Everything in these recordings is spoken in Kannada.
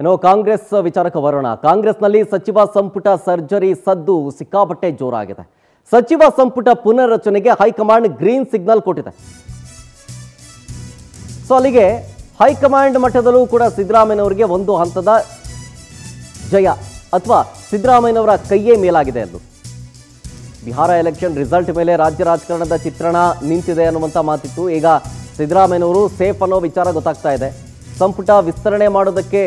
ಏನೋ ಕಾಂಗ್ರೆಸ್ ವಿಚಾರಕ್ಕೆ ಬರೋಣ. ಕಾಂಗ್ರೆಸ್ನಲ್ಲಿ ಸಚಿವ ಸಂಪುಟ ಸರ್ಜರಿ ಸದ್ದು ಸಿಕ್ಕಾಪಟ್ಟೆ ಜೋರಾಗಿದೆ. ಸಚಿವ ಸಂಪುಟ ಪುನರ್ರಚನೆಗೆ ಹೈಕಮಾಂಡ್ ಗ್ರೀನ್ ಸಿಗ್ನಲ್ ಕೊಟ್ಟಿದೆ. ಸೊ ಅಲ್ಲಿಗೆ ಹೈಕಮಾಂಡ್ ಮಟ್ಟದಲ್ಲೂ ಕೂಡ ಸಿದ್ದರಾಮಯ್ಯನವರಿಗೆ ಒಂದು ಹಂತದ ಜಯ ಅಥವಾ ಸಿದ್ದರಾಮಯ್ಯನವರ ಕೈಯೇ ಮೇಲಾಗಿದೆ ಎಂದು. ಬಿಹಾರ ಎಲೆಕ್ಷನ್ ರಿಸಲ್ಟ್ ಮೇಲೆ ರಾಜ್ಯ ರಾಜಕಾರಣದ ಚಿತ್ರಣ ನಿಂತಿದೆ ಅನ್ನುವಂಥ ಮಾತಿತ್ತು. ಈಗ ಸಿದ್ದರಾಮಯ್ಯನವರು ಸೇಫ್ ಅನ್ನೋ ವಿಚಾರ ಗೊತ್ತಾಗ್ತಾ ಇದೆ. ಸಂಪುಟ ವಿಸ್ತರಣೆ ಮಾಡೋದಕ್ಕೆ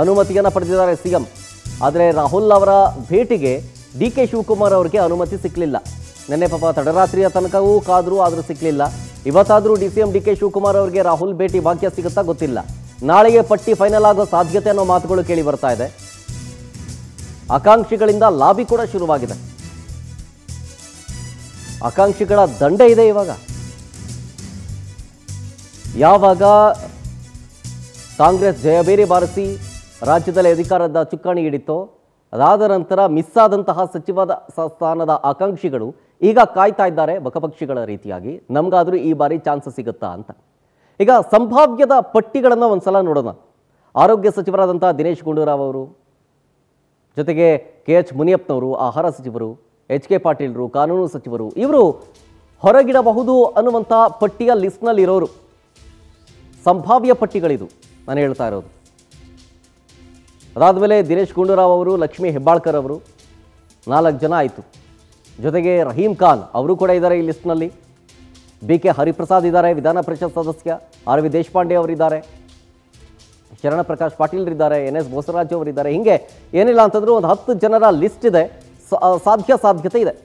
ಅನುಮತಿಯನ್ನು ಪಡೆದಿದ್ದಾರೆ ಸಿಎಂ. ಆದರೆ ರಾಹುಲ್ ಅವರ ಭೇಟಿಗೆ ಡಿ ಕೆ ಶಿವಕುಮಾರ್ ಅವರಿಗೆ ಅನುಮತಿ ಸಿಕ್ಕಲಿಲ್ಲ. ನಿನ್ನೆ ಪಾಪ ತಡರಾತ್ರಿಯ ತನಕವೂ ಕಾದರೂ ಆದರೂ ಸಿಕ್ಕಲಿಲ್ಲ. ಇವತ್ತಾದರೂ ಡಿಸಿಎಂ ಡಿ ಕೆ ಶಿವಕುಮಾರ್ ಅವರಿಗೆ ರಾಹುಲ್ ಭೇಟಿ ಭಾಗ್ಯ ಸಿಗುತ್ತಾ ಗೊತ್ತಿಲ್ಲ. ನಾಳೆಗೆ ಪಟ್ಟಿ ಫೈನಲ್ ಆಗೋ ಸಾಧ್ಯತೆ ಅನ್ನೋ ಮಾತುಗಳು ಕೇಳಿ ಬರ್ತಾ ಇದೆ. ಆಕಾಂಕ್ಷಿಗಳಿಂದ ಲಾಬಿ ಕೂಡ ಶುರುವಾಗಿದೆ. ಆಕಾಂಕ್ಷಿಗಳ ದಂಡೆ ಇದೆ. ಯಾವಾಗ ಕಾಂಗ್ರೆಸ್ ಜಯಬೇರಿ ಬಾರಿಸಿ ರಾಜ್ಯದಲ್ಲಿ ಅಧಿಕಾರದ ಚುಕ್ಕಾಣಿ ಹಿಡಿತೋ ಅದಾದ ನಂತರ ಮಿಸ್ ಆದಂತಹ ಸಚಿವ ಸ್ಥಾನದ ಆಕಾಂಕ್ಷಿಗಳು ಈಗ ಕಾಯ್ತಾ ಇದ್ದಾರೆ ಬಕಪಕ್ಷಿಗಳ ರೀತಿಯಾಗಿ. ನಮಗಾದರೂ ಈ ಬಾರಿ ಚಾನ್ಸ್ ಸಿಗುತ್ತಾ ಅಂತ. ಈಗ ಸಂಭಾವ್ಯದ ಪಟ್ಟಿಗಳನ್ನು ಒಂದ್ಸಲ ನೋಡೋಣ. ಆರೋಗ್ಯ ಸಚಿವರಾದಂಥ ದಿನೇಶ್ ಗುಂಡೂರಾವ್ ಅವರು, ಜೊತೆಗೆ KH ಮುನಿಯಪ್ಪನವರು, ಆಹಾರ ಸಚಿವರು, HK ಪಾಟೀಲ್ರು, ಕಾನೂನು ಸಚಿವರು, ಇವರು ಹೊರಗಿಡಬಹುದು ಅನ್ನುವಂಥ ಪಟ್ಟಿಯ ಲಿಸ್ಟ್ನಲ್ಲಿ ಇರೋರು. ಸಂಭಾವ್ಯ ಪಟ್ಟಿಗಳಿದು ನಾನು ಹೇಳ್ತಾ ಇರೋದು. ಅದಾದಮೇಲೆ ದಿನೇಶ್ ಗುಂಡೂರಾವ್ ಅವರು, ಲಕ್ಷ್ಮೀ ಹೆಬ್ಬಾಳ್ಕರ್ ಅವರು 4 ಜನ ಆಯಿತು. ಜೊತೆಗೆ ರಹೀಂ ಖಾನ್ ಅವರು ಕೂಡ ಇದ್ದಾರೆ ಈ ಲಿಸ್ಟ್ನಲ್ಲಿ. BK ಹರಿಪ್ರಸಾದ್ ಇದ್ದಾರೆ, ವಿಧಾನ ಪರಿಷತ್ ಸದಸ್ಯ. RV ದೇಶಪಾಂಡೆ ಅವರಿದ್ದಾರೆ, ಶರಣ ಪ್ರಕಾಶ್ ಪಾಟೀಲ್ ಇದ್ದಾರೆ, NS ಬೋಸರಾಜು ಅವರಿದ್ದಾರೆ. ಹೀಗೆ ಏನಿಲ್ಲ ಅಂತಂದ್ರೂ ಒಂದು 10 ಜನರ ಲಿಸ್ಟ್ ಇದೆ. ಸಾಧ್ಯತೆ ಇದೆ.